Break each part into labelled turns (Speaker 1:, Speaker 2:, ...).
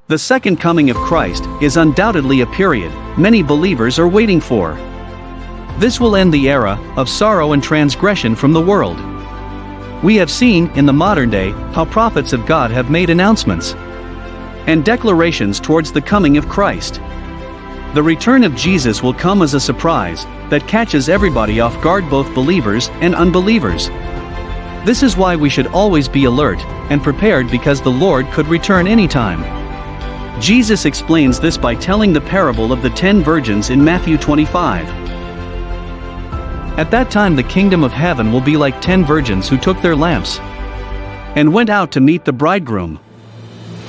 Speaker 1: The second coming of Christ is undoubtedly a period many believers are waiting for. This will end the era of sorrow and transgression from the world. We have seen in the modern day how prophets of God have made announcements and declarations towards the coming of Christ. The return of Jesus will come as a surprise that catches everybody off guard, both believers and unbelievers. This is why we should always be alert and prepared, because the Lord could return anytime. Jesus explains this by telling the parable of the 10 virgins in Matthew 25. At that time the kingdom of heaven will be like 10 virgins who took their lamps and went out to meet the bridegroom.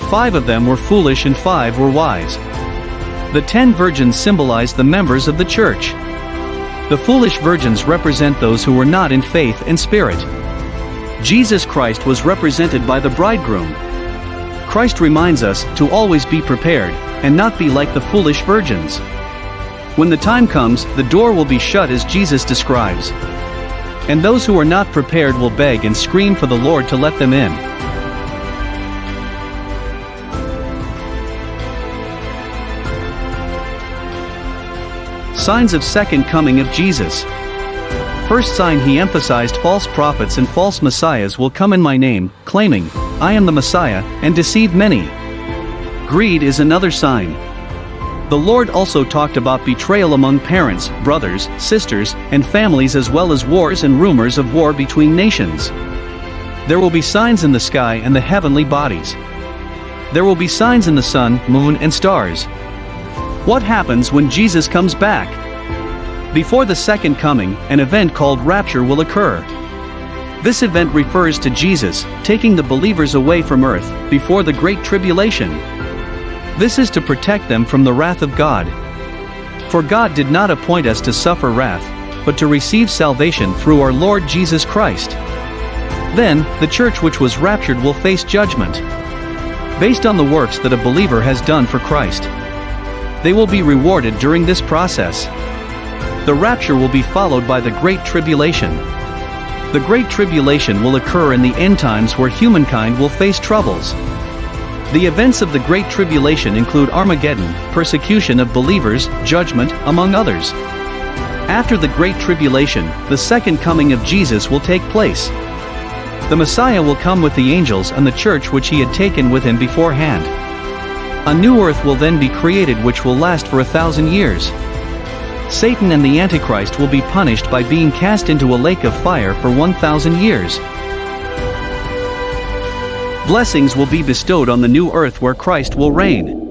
Speaker 1: 5 of them were foolish and 5 were wise. The 10 virgins symbolize the members of the church. The foolish virgins represent those who were not in faith and spirit. Jesus Christ was represented by the bridegroom. Christ reminds us to always be prepared and not be like the foolish virgins. When the time comes, the door will be shut as Jesus describes, and those who are not prepared will beg and scream for the Lord to let them in. Signs of second coming of Jesus. First sign, he emphasized false prophets and false messiahs will come in my name, claiming, I am the Messiah, and deceive many. Greed is another sign. The Lord also talked about betrayal among parents, brothers, sisters, and families, as well as wars and rumors of war between nations. There will be signs in the sky and the heavenly bodies. There will be signs in the sun, moon, and stars. What happens when Jesus comes back? Before the second coming, an event called rapture will occur. This event refers to Jesus taking the believers away from earth before the Great Tribulation. This is to protect them from the wrath of God. For God did not appoint us to suffer wrath, but to receive salvation through our Lord Jesus Christ. Then, the church which was raptured will face judgment based on the works that a believer has done for Christ. They will be rewarded during this process. The rapture will be followed by the Great Tribulation. The Great Tribulation will occur in the end times, where humankind will face troubles. The events of the Great Tribulation include Armageddon, persecution of believers, judgment, among others. After the Great Tribulation, the second coming of Jesus will take place. The Messiah will come with the angels and the church which he had taken with him beforehand. A new earth will then be created which will last for 1,000 years. Satan and the Antichrist will be punished by being cast into a lake of fire for 1,000 years. Blessings will be bestowed on the new earth where Christ will reign.